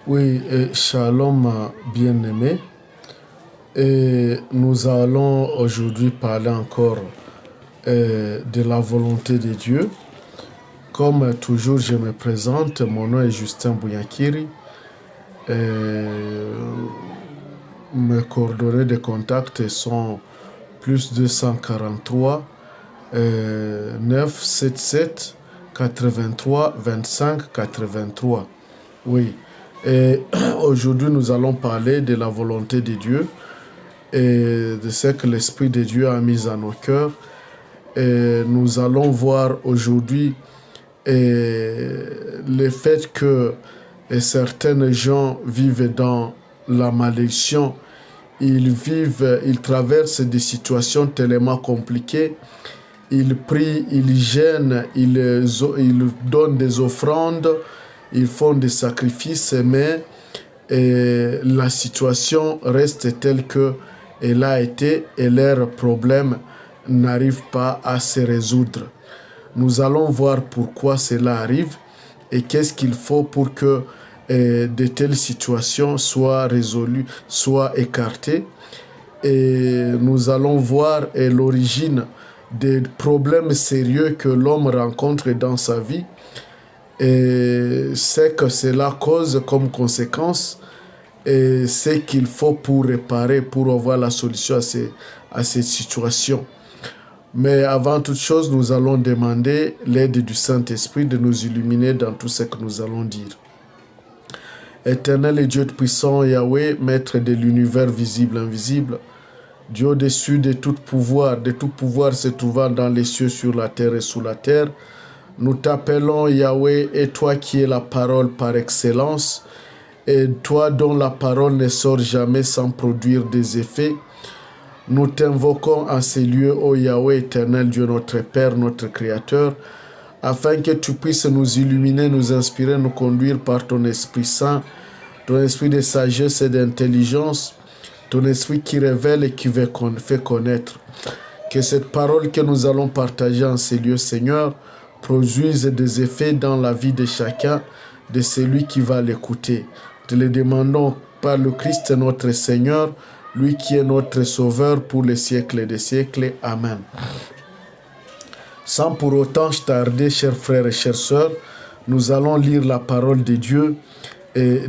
Oui, shalom bien-aimé. Et nous allons aujourd'hui parler encore de la volonté de Dieu. Comme toujours, je me présente. Mon nom est Justin Bouyakiri. Mes coordonnées de contact sont plus 243 977 83 25 83. Oui. Et aujourd'hui, nous allons parler de la volonté de Dieu et de ce que l'Esprit de Dieu a mis à nos cœurs. Et nous allons voir aujourd'hui le fait que certains gens vivent dans la malédiction. Ils traversent des situations tellement compliquées. Ils prient, ils gênent, ils donnent des offrandes, ils font des sacrifices, mais la situation reste telle qu'elle a été et leurs problèmes n'arrivent pas à se résoudre. Nous allons voir pourquoi cela arrive et qu'est-ce qu'il faut pour que de telles situations soient résolues, soient écartées. Et nous allons voir l'origine des problèmes sérieux que l'homme rencontre dans sa vie et ce que cela cause comme conséquence et ce qu'il faut pour réparer, pour avoir la solution à cette situation. Mais avant toute chose, nous allons demander l'aide du Saint-Esprit de nous illuminer dans tout ce que nous allons dire. Éternel et Dieu puissant, Yahweh, Maître de l'univers visible, invisible, Dieu au-dessus de tout pouvoir se trouvant dans les cieux, sur la terre et sous la terre, nous t'appelons Yahweh, et toi qui es la parole par excellence, et toi dont la parole ne sort jamais sans produire des effets. Nous t'invoquons en ces lieux, ô Yahweh éternel Dieu, notre Père, notre Créateur, afin que tu puisses nous illuminer, nous inspirer, nous conduire par ton Esprit Saint, ton esprit de sagesse et d'intelligence, ton esprit qui révèle et qui fait connaître. Que cette parole que nous allons partager en ces lieux, Seigneur, produise des effets dans la vie de chacun, de celui qui va l'écouter. Te le demandons par le Christ notre Seigneur, lui qui est notre Sauveur pour les siècles des siècles. Amen. Sans pour autant tarder, chers frères et chères sœurs, nous allons lire la parole de Dieu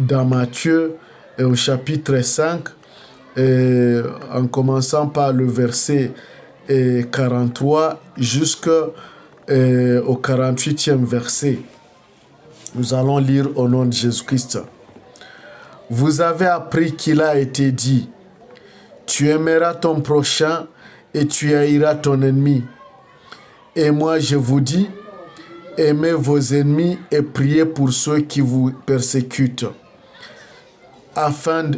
dans Matthieu au chapitre 5, en commençant par le verset 43 jusqu'au 48e verset. Nous allons lire au nom de Jésus-Christ. Vous avez appris qu'il a été dit: tu aimeras ton prochain et tu haïras ton ennemi. Et moi je vous dis, aimez vos ennemis et priez pour ceux qui vous persécutent, afin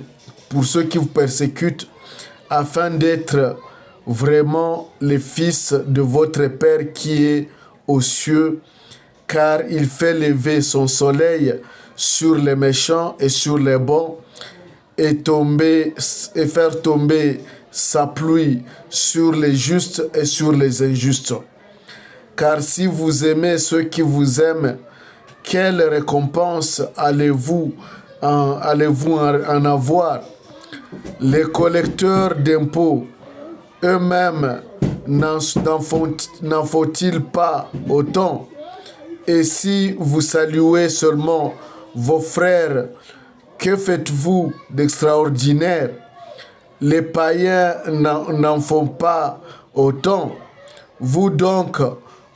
d'être vraiment les fils de votre Père qui est aux cieux, car il fait lever son soleil sur les méchants et sur les bons, et faire tomber sa pluie sur les justes et sur les injustes. Car si vous aimez ceux qui vous aiment, quelle récompense allez-vous en avoir? Les collecteurs d'impôts eux-mêmes n'en faut-ils pas autant? Et si vous saluez seulement vos frères, que faites-vous d'extraordinaire? Les païens n'en font pas autant. Vous donc,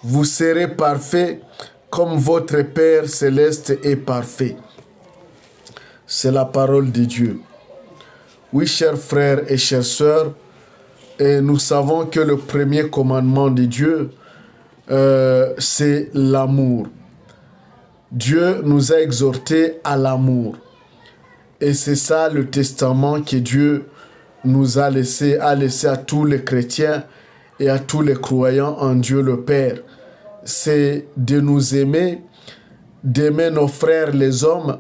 vous serez parfaits comme votre Père céleste est parfait. C'est la parole de Dieu. Oui, chers frères et chères sœurs, et nous savons que le premier commandement de Dieu, c'est l'amour. Dieu nous a exhortés à l'amour. Et c'est ça le testament que Dieu nous a laissé à tous les chrétiens et à tous les croyants en Dieu le Père. C'est de nous aimer, d'aimer nos frères les hommes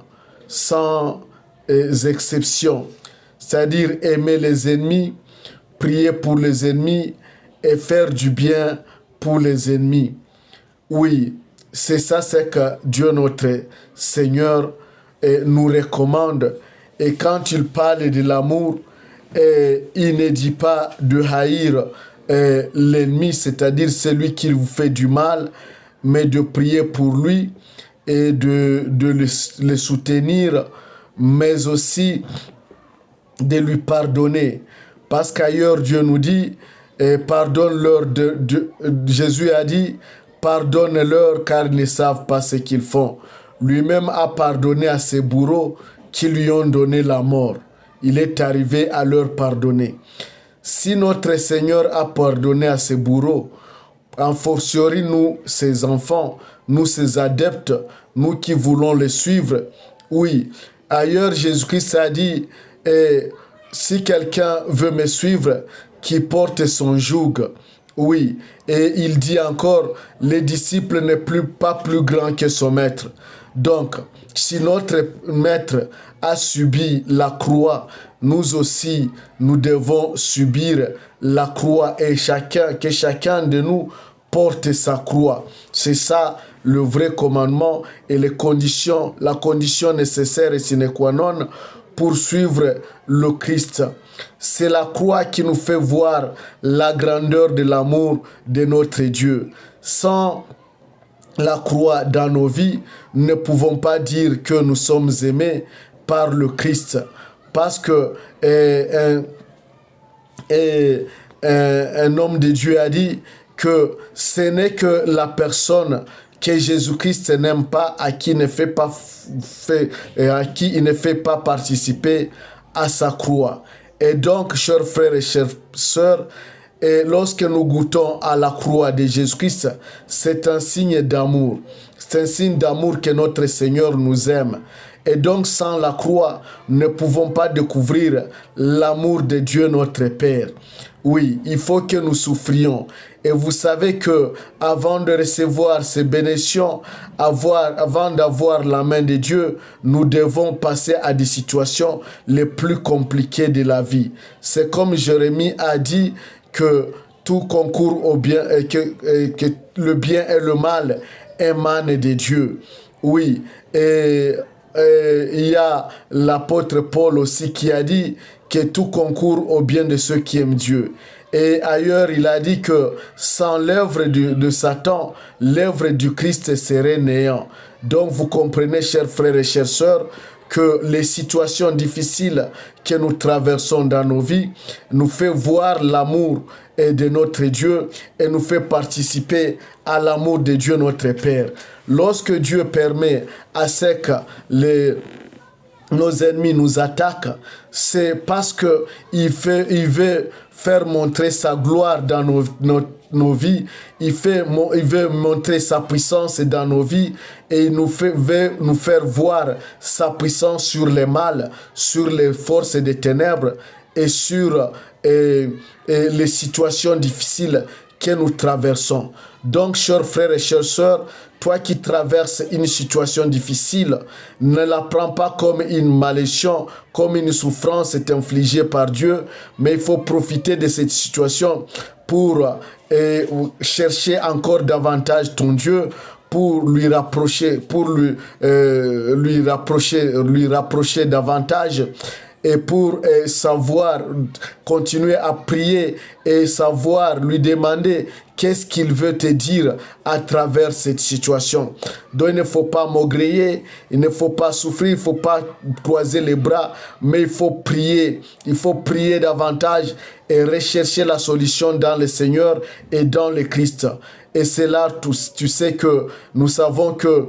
sans exception. C'est-à-dire aimer les ennemis, prier pour les ennemis et faire du bien pour les ennemis. Oui, c'est ça, c'est que Dieu notre Seigneur nous recommande. Et quand il parle de l'amour, il ne dit pas de haïr l'ennemi, c'est-à-dire celui qui vous fait du mal, mais de prier pour lui et de le soutenir, mais aussi de lui pardonner. Parce qu'ailleurs, Dieu nous dit, pardonne-leur, Jésus a dit, pardonne-leur car ils ne savent pas ce qu'ils font. Lui-même a pardonné à ses bourreaux qui lui ont donné la mort. Il est arrivé à leur pardonner. Si notre Seigneur a pardonné à ses bourreaux, en fortiori nous, ses enfants, nous, ses adeptes, nous qui voulons le suivre, oui. Ailleurs, Jésus-Christ a dit, si quelqu'un veut me suivre, qu'il porte son joug. Oui. Et il dit encore, le disciple n'est pas plus grand que son maître. Donc, si notre maître a subi la croix, nous aussi, nous devons subir la croix et que chacun de nous porte sa croix. C'est ça le vrai commandement et la condition nécessaire et sine qua non pour suivre le Christ. C'est la croix qui nous fait voir la grandeur de l'amour de notre Dieu. Sans la croix dans nos vies, nous ne pouvons pas dire que nous sommes aimés par le Christ. Parce que un homme de Dieu a dit que ce n'est que la personne que Jésus-Christ n'aime pas, à qui il ne fait pas participer à sa croix. Et donc, chers frères et chères sœurs, et lorsque nous goûtons à la croix de Jésus-Christ, c'est un signe d'amour. C'est un signe d'amour que notre Seigneur nous aime. Et donc, sans la croix, nous ne pouvons pas découvrir l'amour de Dieu notre Père. Oui, il faut que nous souffrions. Et vous savez que avant de recevoir ces bénédictions, avant d'avoir la main de Dieu, nous devons passer à des situations les plus compliquées de la vie. C'est comme Jérémie a dit que tout concourt au bien, que le bien et le mal émanent de Dieu. Oui, et il y a l'apôtre Paul aussi qui a dit que tout concourt au bien de ceux qui aiment Dieu. Et ailleurs, il a dit que sans l'œuvre de Satan, l'œuvre du Christ serait néant. Donc, vous comprenez, chers frères et chères sœurs, que les situations difficiles que nous traversons dans nos vies nous fait voir l'amour de notre Dieu et nous fait participer à l'amour de Dieu notre Père. Lorsque Dieu permet à ce que nos ennemis nous attaquent, c'est parce qu'il veut faire montrer sa gloire dans nos vies. Il veut montrer sa puissance dans nos vies et il veut nous faire voir sa puissance sur les mal, sur les forces des ténèbres et sur les situations difficiles que nous traversons. Donc, chers frères et chères sœurs, toi qui traverses une situation difficile, ne la prends pas comme une malédiction, comme une souffrance infligée par Dieu, mais il faut profiter de cette situation pour chercher encore davantage ton Dieu, pour lui rapprocher davantage et pour savoir continuer à prier et savoir lui demander qu'est-ce qu'il veut te dire à travers cette situation. Donc il ne faut pas maugréer, il ne faut pas souffrir, il ne faut pas croiser les bras, mais il faut prier davantage et rechercher la solution dans le Seigneur et dans le Christ. Et c'est là, tu sais que nous savons que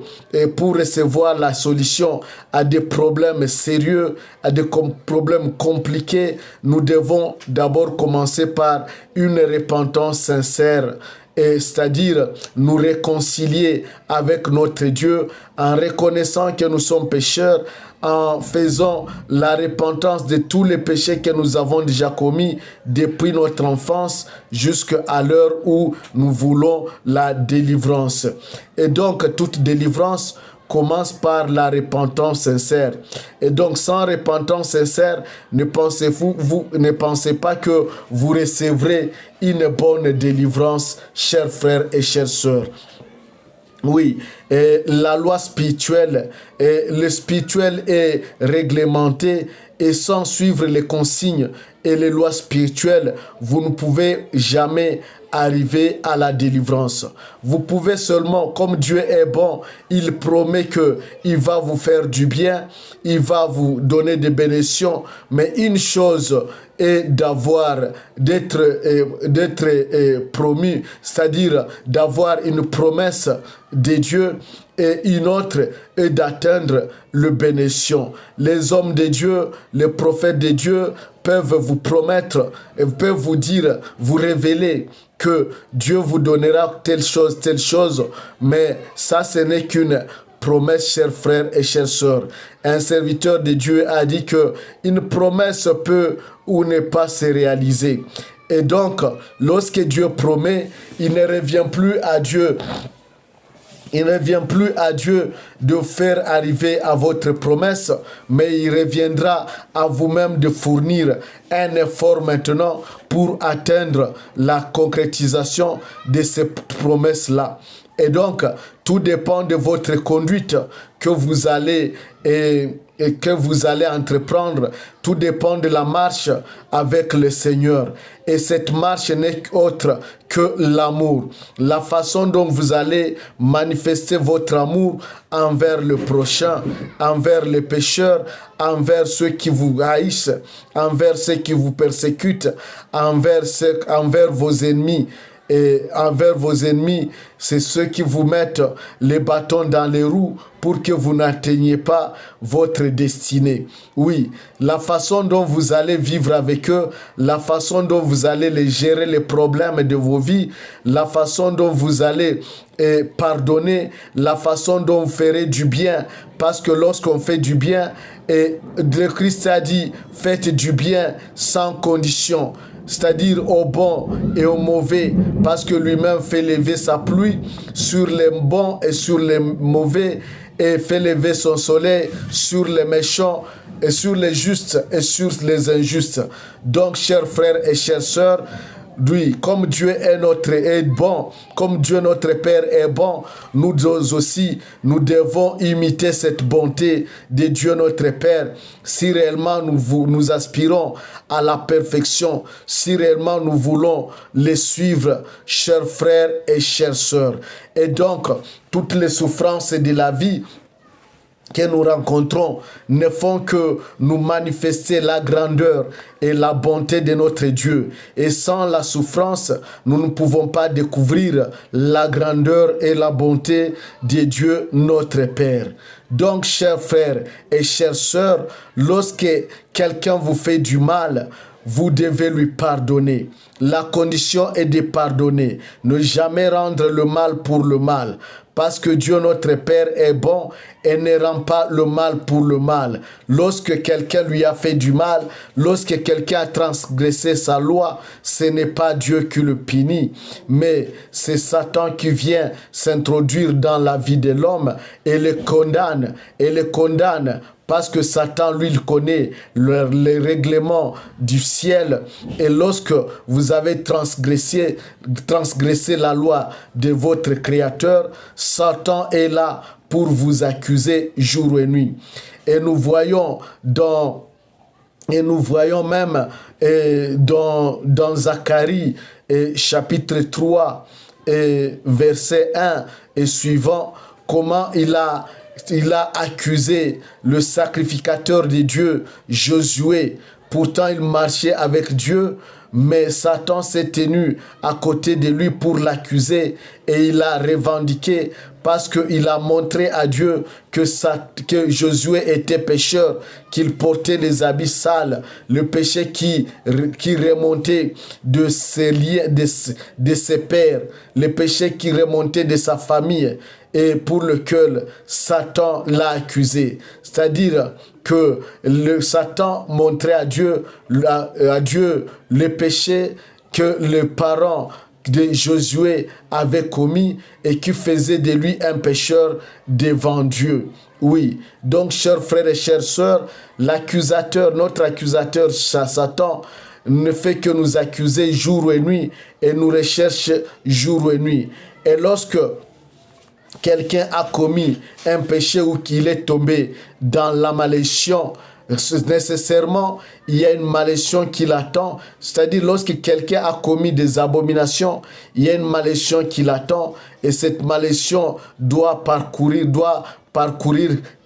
pour recevoir la solution à des problèmes sérieux, à des problèmes compliqués, nous devons d'abord commencer par une repentance sincère. C'est-à-dire nous réconcilier avec notre Dieu en reconnaissant que nous sommes pécheurs, en faisant la repentance de tous les péchés que nous avons déjà commis depuis notre enfance jusqu'à l'heure où nous voulons la délivrance. Et donc, toute délivrance commence par la repentance sincère. Et donc, sans repentance sincère, ne pensez pas que vous recevrez une bonne délivrance, chers frères et chères sœurs. Oui, et la loi spirituelle, et le spirituel est réglementé et sans suivre les consignes et les lois spirituelles, vous ne pouvez jamais arriver à la délivrance. Vous pouvez seulement, comme Dieu est bon, il promet que il va vous faire du bien, il va vous donner des bénédictions, mais une chose est d'être promu, c'est-à-dire d'avoir une promesse de Dieu, et une autre est d'atteindre le bénédiction. Les hommes de Dieu, les prophètes de Dieu peuvent vous promettre, et peuvent vous dire, vous révéler que Dieu vous donnera telle chose, mais ça ce n'est qu'une promesse, chers frères et chères sœurs. Un serviteur de Dieu a dit que une promesse peut ou ne pas se réaliser. Et donc, lorsque Dieu promet, il ne revient plus à Dieu. Il ne revient plus à Dieu de faire arriver à votre promesse, mais il reviendra à vous-même de fournir un effort maintenant pour atteindre la concrétisation de ces promesses-là. Et donc, tout dépend de votre conduite que vous allez et que vous allez entreprendre. Tout dépend de la marche avec le Seigneur. Et cette marche n'est autre que l'amour. La façon dont vous allez manifester votre amour envers le prochain, envers les pécheurs, envers ceux qui vous haïssent, envers ceux qui vous persécutent, envers vos ennemis. Et envers vos ennemis, c'est ceux qui vous mettent les bâtons dans les roues pour que vous n'atteigniez pas votre destinée. Oui, la façon dont vous allez vivre avec eux, la façon dont vous allez gérer les problèmes de vos vies, la façon dont vous allez pardonner, la façon dont vous ferez du bien, parce que lorsqu'on fait du bien, et le Christ a dit, faites du bien sans condition, c'est-à-dire au bon et au mauvais, parce que lui-même fait lever sa pluie sur les bons et sur les mauvais, et fait lever son soleil sur les méchants et sur les justes et sur les injustes. Donc, chers frères et chères sœurs, oui, comme Dieu est bon, comme Dieu notre Père est bon, nous aussi, nous devons imiter cette bonté de Dieu notre Père. Si réellement nous aspirons à la perfection, si réellement nous voulons les suivre, chers frères et chères sœurs. Et donc, toutes les souffrances de la vie que nous rencontrons ne font que nous manifester la grandeur et la bonté de notre Dieu. Et sans la souffrance, nous ne pouvons pas découvrir la grandeur et la bonté de Dieu notre Père. Donc, chers frères et chères sœurs, lorsque quelqu'un vous fait du mal, vous devez lui pardonner. La condition est de pardonner. Ne jamais rendre le mal pour le mal. Parce que Dieu notre Père est bon et ne rend pas le mal pour le mal. Lorsque quelqu'un lui a fait du mal, lorsque quelqu'un a transgressé sa loi, ce n'est pas Dieu qui le punit, mais c'est Satan qui vient s'introduire dans la vie de l'homme et le condamne. Parce que Satan, lui, il connaît les règlements du ciel. Et lorsque vous avez transgressé la loi de votre Créateur, Satan est là pour vous accuser jour et nuit. Et nous voyons même dans Zacharie, chapitre 3, verset 1 et suivant, comment il a accusé le sacrificateur de Dieu, Josué. Pourtant, il marchait avec Dieu, mais Satan s'est tenu à côté de lui pour l'accuser et il a revendiqué parce qu'il a montré à Dieu que Josué était pécheur, qu'il portait les habits sales, le péché qui remontait de ses liens, de ses pères, le péché qui remontait de sa famille et pour lequel Satan l'a accusé. C'est-à-dire que Satan montrait à Dieu le péché que les parents de Josué avaient commis et qui faisait de lui un pécheur devant Dieu. Oui, donc chers frères et chères sœurs, notre accusateur Satan ne fait que nous accuser jour et nuit et nous recherche jour et nuit. Et lorsque quelqu'un a commis un péché ou qu'il est tombé dans la malédiction, nécessairement, il y a une malédiction qui l'attend. C'est-à-dire, lorsque quelqu'un a commis des abominations, il y a une malédiction qui l'attend. Et cette malédiction doit parcourir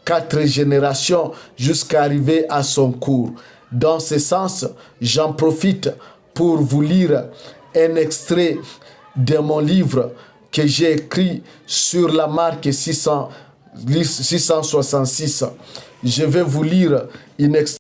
4 générations jusqu'à arriver à son cours. Dans ce sens, j'en profite pour vous lire un extrait de mon livre que j'ai écrit sur la marque 666. Je vais vous lire une extrait.